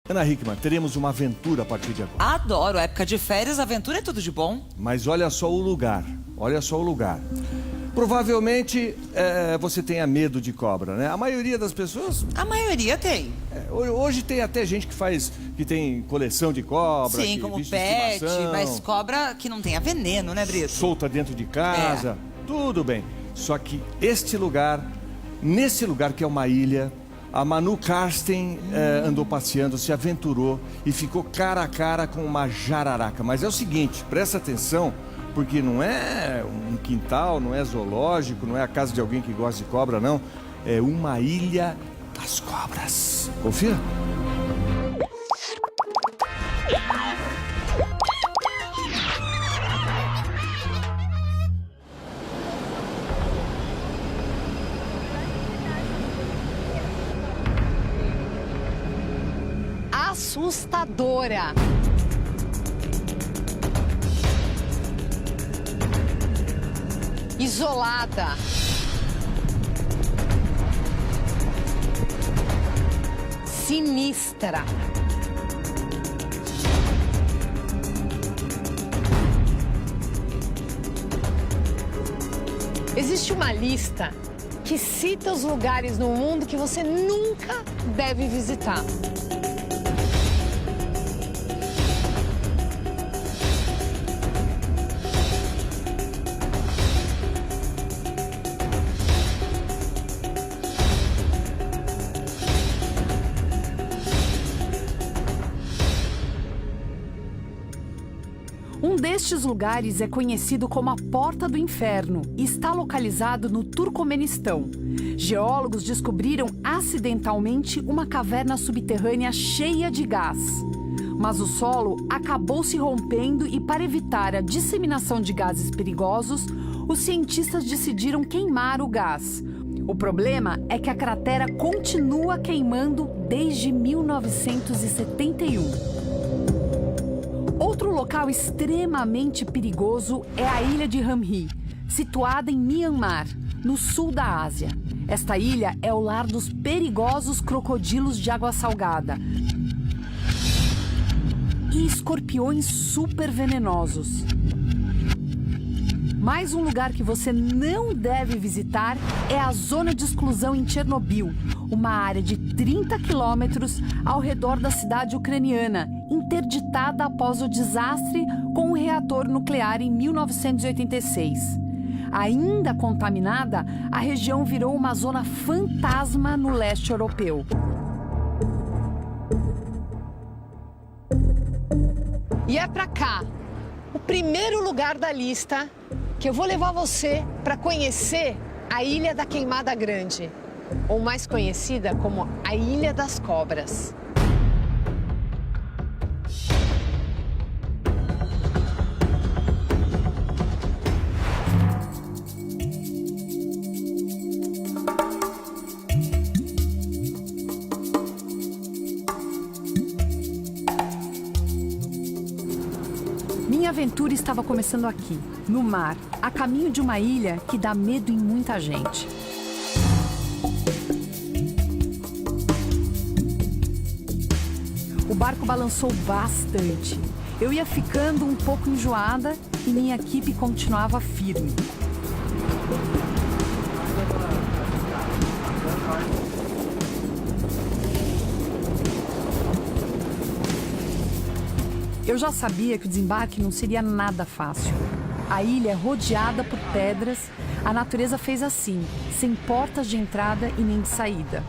Ana Hickman, teremos uma aventura a partir de agora. Adoro, época de férias, aventura é tudo de bom. Mas olha só o lugar, olha só o lugar. Provavelmente você tenha medo de cobra, né? A maioria das pessoas... A maioria tem. Hoje tem até gente que tem coleção de cobra. Sim, como pet, mas cobra que não tenha veneno, né, Brito? Solta dentro de casa, tudo bem. Só que nesse lugar que é uma ilha, a Manu Karsten andou passeando, se aventurou e ficou cara a cara com uma jararaca. Mas é o seguinte, presta atenção, porque não é um quintal, não é zoológico, não é a casa de alguém que gosta de cobra, não. É uma ilha das cobras. Confira. Assustadora. Isolada. Sinistra. Existe uma lista que cita os lugares no mundo que você nunca deve visitar. Um destes lugares é conhecido como a Porta do Inferno e está localizado no Turcomenistão. Geólogos descobriram acidentalmente uma caverna subterrânea cheia de gás. Mas o solo acabou se rompendo e, para evitar a disseminação de gases perigosos, os cientistas decidiram queimar o gás. O problema é que a cratera continua queimando desde 1971. Outro local extremamente perigoso é a ilha de Hamhi, situada em Myanmar, no sul da Ásia. Esta ilha é o lar dos perigosos crocodilos de água salgada e escorpiões super venenosos. Mais um lugar que você não deve visitar é a zona de exclusão em Chernobyl, uma área de 30 quilômetros ao redor da cidade ucraniana, interditada após o desastre com o reator nuclear em 1986. Ainda contaminada, a região virou uma zona fantasma no leste europeu. E é pra cá, o primeiro lugar da lista, que eu vou levar você para conhecer a Ilha da Queimada Grande, ou mais conhecida como a Ilha das Cobras. Minha aventura estava começando aqui, no mar, a caminho de uma ilha que dá medo em muita gente. O barco balançou bastante. Eu ia ficando um pouco enjoada e minha equipe continuava firme. Eu já sabia que o desembarque não seria nada fácil. A ilha é rodeada por pedras, a natureza fez assim, sem portas de entrada e nem de saída.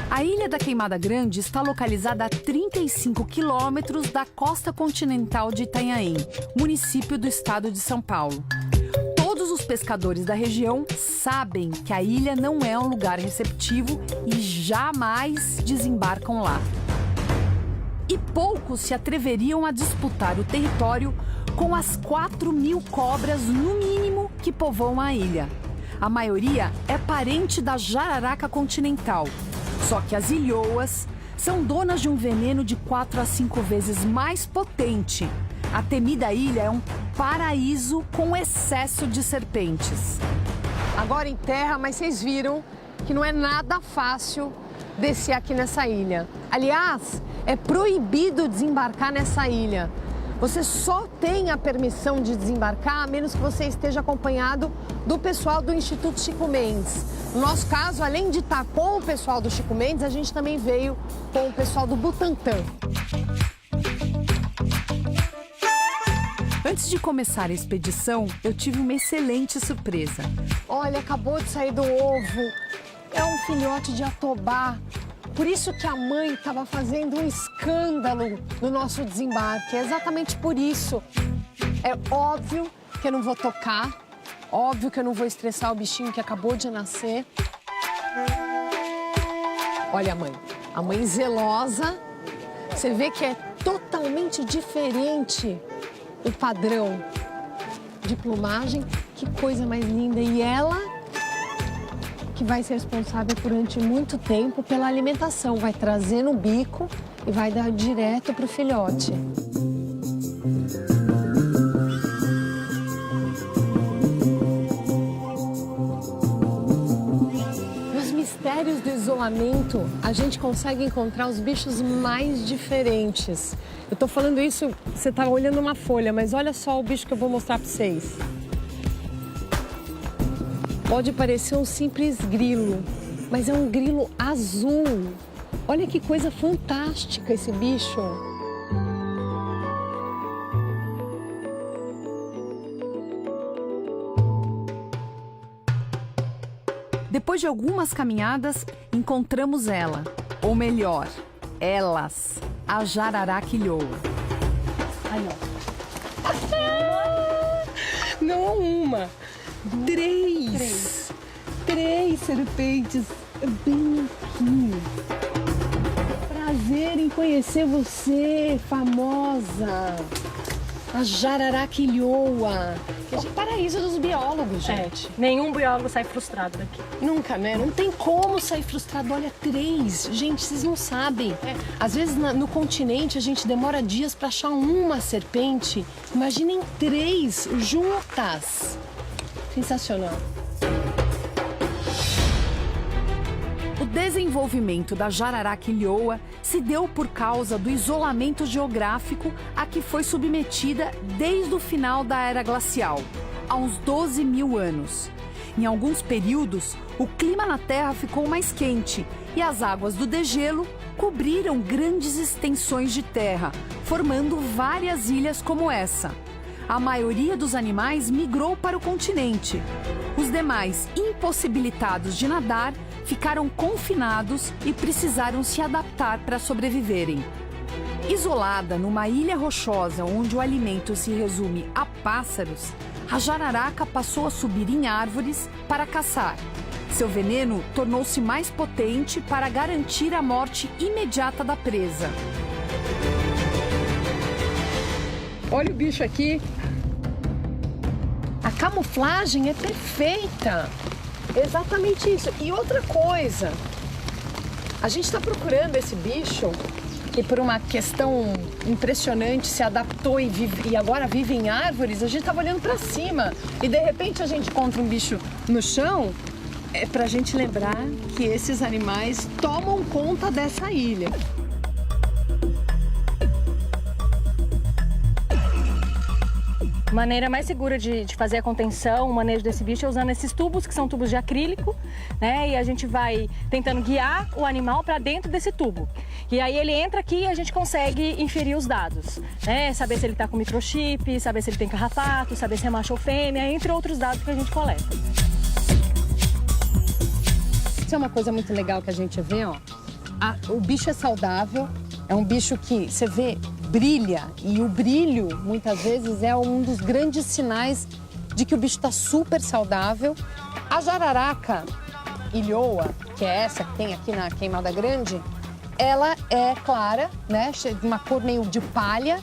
A Ilha da Queimada Grande está localizada a 35 quilômetros da costa continental de Itanhaém, município do estado de São Paulo. Todos os pescadores da região sabem que a ilha não é um lugar receptivo e jamais desembarcam lá. E poucos se atreveriam a disputar o território com as 4.000 cobras, no mínimo, que povoam a ilha. A maioria é parente da jararaca continental, só que as ilhoas são donas de um veneno de 4 a 5 vezes mais potente. A temida ilha é um paraíso com excesso de serpentes. agora em terra, mas vocês viram que não é nada fácil descer aqui nessa ilha. Aliás, é proibido desembarcar nessa ilha. Você só tem a permissão de desembarcar a menos que você esteja acompanhado do pessoal do Instituto Chico Mendes. No nosso caso, além de estar com o pessoal do Chico Mendes, a gente também veio com o pessoal do Butantan. Antes de começar a expedição, eu tive uma excelente surpresa. Olha, acabou de sair do ovo. É um filhote de atobá. Por isso que a mãe estava fazendo um escândalo no nosso desembarque. É exatamente por isso. É óbvio que eu não vou tocar. Óbvio que eu não vou estressar o bichinho que acabou de nascer. Olha a mãe. A mãe zelosa. Você vê que é totalmente diferente o padrão de plumagem. Que coisa mais linda. E ela que vai ser responsável durante muito tempo pela alimentação. Vai trazer no bico e vai dar direto para o filhote. Nos mistérios do isolamento, a gente consegue encontrar os bichos mais diferentes. Eu tô falando isso, você tá olhando uma folha, mas olha só o bicho que eu vou mostrar para vocês. Pode parecer um simples grilo, mas é um grilo azul. Olha que coisa fantástica esse bicho. Depois de algumas caminhadas, encontramos ela, ou melhor, elas, a jararaquilhoa. Ai, não. Não uma. Três serpentes bem aqui. Prazer em conhecer você, famosa. A jararaquilhoa. É o paraíso dos biólogos, gente. Nenhum biólogo sai frustrado daqui. Nunca, né? Não tem como sair frustrado. Olha, 3. Gente, vocês não sabem. Às vezes no continente a gente demora dias para achar uma serpente. Imaginem 3 juntas. Sensacional. O desenvolvimento da jararaquilhoa se deu por causa do isolamento geográfico a que foi submetida desde o final da Era Glacial, há uns 12 mil anos. Em alguns períodos, o clima na Terra ficou mais quente e as águas do degelo cobriram grandes extensões de terra, formando várias ilhas como essa. A maioria dos animais migrou para o continente. Os demais, impossibilitados de nadar, ficaram confinados e precisaram se adaptar para sobreviverem. Isolada numa ilha rochosa onde o alimento se resume a pássaros, a jararaca passou a subir em árvores para caçar. Seu veneno tornou-se mais potente para garantir a morte imediata da presa. Olha o bicho aqui. A camuflagem é perfeita. Exatamente isso. E outra coisa, a gente está procurando esse bicho que por uma questão impressionante se adaptou e agora vive em árvores. A gente estava olhando para cima e de repente a gente encontra um bicho no chão. É para a gente lembrar que esses animais tomam conta dessa ilha. A maneira mais segura de fazer a contenção, o manejo desse bicho é usando esses tubos, que são tubos de acrílico, né? E a gente vai tentando guiar o animal para dentro desse tubo. E aí ele entra aqui e a gente consegue inferir os dados, né? Saber se ele está com microchip, saber se ele tem carrapato, saber se é macho ou fêmea, entre outros dados que a gente coleta. Isso é uma coisa muito legal que a gente vê, ó. O bicho é saudável, é um bicho que você vê brilha, e o brilho muitas vezes é um dos grandes sinais de que o bicho está super saudável. A jararaca ilhoa, que é essa que tem aqui na Queimada Grande, ela é clara, né, de uma cor meio de palha,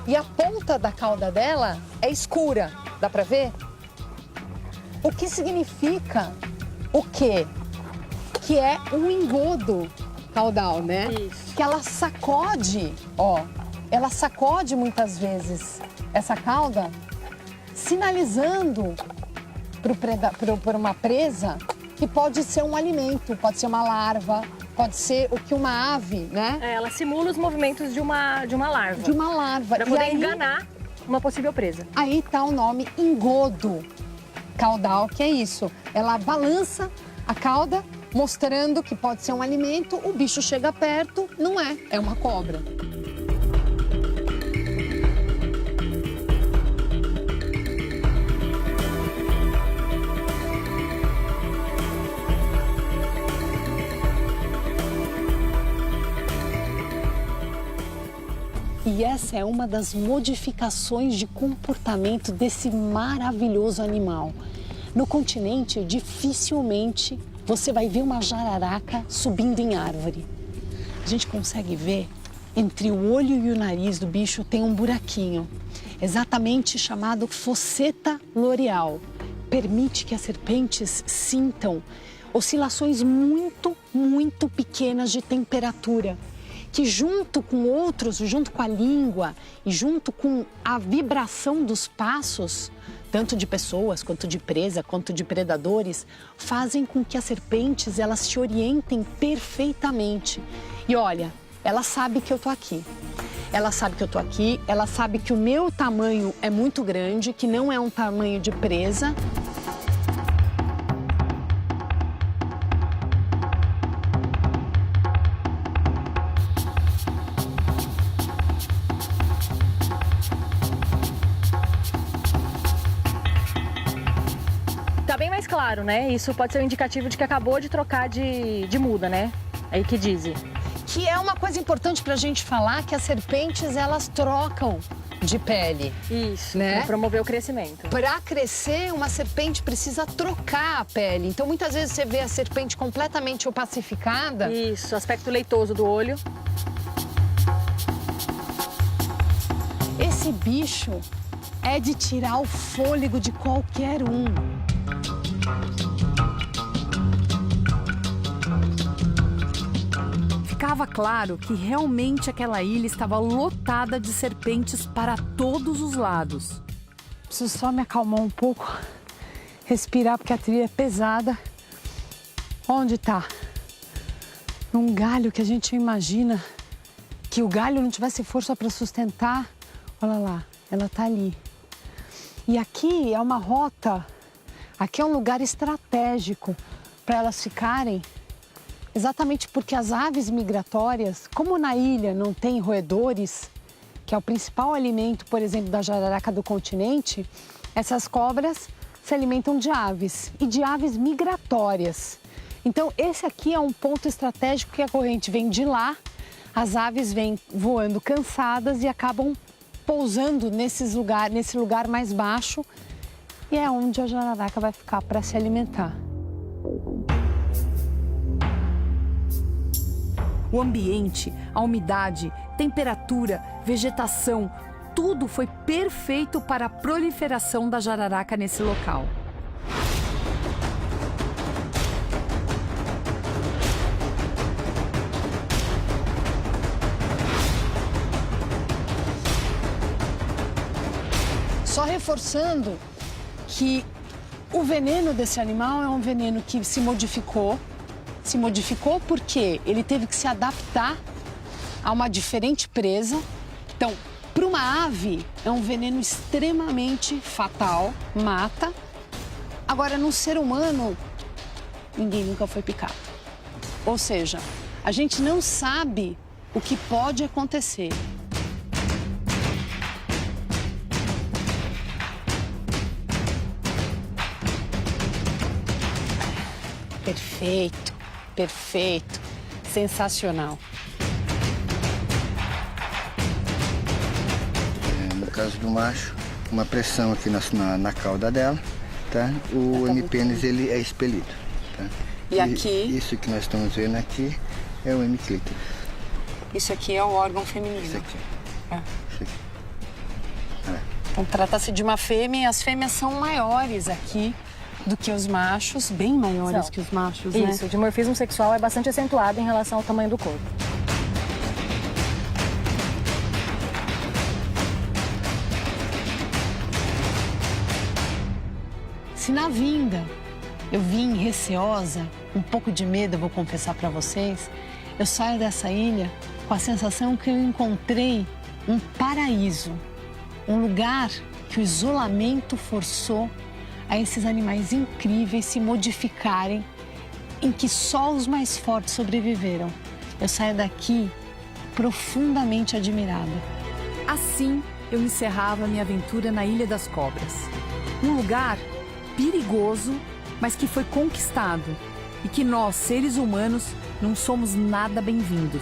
e a ponta da cauda dela é escura, dá para ver? O que significa o quê? Que é um engodo caudal, né? Isso. Que ela sacode, ó, ela sacode muitas vezes essa cauda, sinalizando por uma presa que pode ser um alimento, pode ser uma larva, pode ser o que uma ave, né? Ela simula os movimentos de uma larva. De uma larva. Para poder enganar uma possível presa. Aí está o nome engodo caudal, que é isso. Ela balança a cauda, mostrando que pode ser um alimento, o bicho chega perto, não é, é uma cobra. E essa é uma das modificações de comportamento desse maravilhoso animal. No continente, dificilmente você vai ver uma jararaca subindo em árvore. A gente consegue ver entre o olho e o nariz do bicho tem um buraquinho, exatamente chamado fosseta loreal. Permite que as serpentes sintam oscilações muito, muito pequenas de temperatura, que junto com outros, junto com a língua e junto com a vibração dos passos, tanto de pessoas, quanto de presa, quanto de predadores, fazem com que as serpentes elas se orientem perfeitamente. E olha, ela sabe que eu tô aqui. Ela sabe que eu tô aqui, ela sabe que o meu tamanho é muito grande, que não é um tamanho de presa. Tá bem mais claro, né? Isso pode ser um indicativo de que acabou de trocar de muda, né? Aí que dizem. Que é uma coisa importante pra gente falar, que as serpentes, elas trocam de pele. Isso, né? Pra promover o crescimento. Para crescer, uma serpente precisa trocar a pele. Então, muitas vezes você vê a serpente completamente opacificada. Isso, aspecto leitoso do olho. Esse bicho é de tirar o fôlego de qualquer um. Ficava claro que realmente aquela ilha estava lotada de serpentes para todos os lados. Preciso só me acalmar um pouco, respirar, porque a trilha é pesada. Onde tá? Num galho que a gente imagina que o galho não tivesse força para sustentar. Olha lá, ela tá ali. E aqui é uma rota, aqui é um lugar estratégico para elas ficarem. Exatamente porque as aves migratórias, como na ilha não tem roedores, que é o principal alimento, por exemplo, da jararaca do continente, essas cobras se alimentam de aves e de aves migratórias. Então, esse aqui é um ponto estratégico que a corrente vem de lá, as aves vêm voando cansadas e acabam pousando nesse lugar mais baixo, e é onde a jararaca vai ficar para se alimentar. O ambiente, a umidade, temperatura, vegetação, tudo foi perfeito para a proliferação da jararaca nesse local. Só reforçando que o veneno desse animal é um veneno que se modificou. Se modificou porque ele teve que se adaptar a uma diferente presa. Então, para uma ave, é um veneno extremamente fatal, mata. Agora, num ser humano, ninguém nunca foi picado. Ou seja, a gente não sabe o que pode acontecer. Perfeito, perfeito, sensacional. No caso do macho, uma pressão aqui na cauda dela, tá? O hemipênis ele é expelido, tá? E aqui? Isso que nós estamos vendo aqui é o hemiclítoris. Isso aqui é o órgão feminino. Isso aqui. Isso aqui. Então trata-se de uma fêmea e as fêmeas são maiores aqui do que os machos, bem maiores que os machos, né? Isso, o dimorfismo sexual é bastante acentuado em relação ao tamanho do corpo. Se na vinda eu vim receosa, um pouco de medo, eu vou confessar para vocês, eu saio dessa ilha com a sensação que eu encontrei um paraíso, um lugar que o isolamento forçou a esses animais incríveis se modificarem, em que só os mais fortes sobreviveram. Eu saio daqui profundamente admirada. Assim, eu encerrava minha aventura na Ilha das Cobras. Um lugar perigoso, mas que foi conquistado e que nós, seres humanos, não somos nada bem-vindos.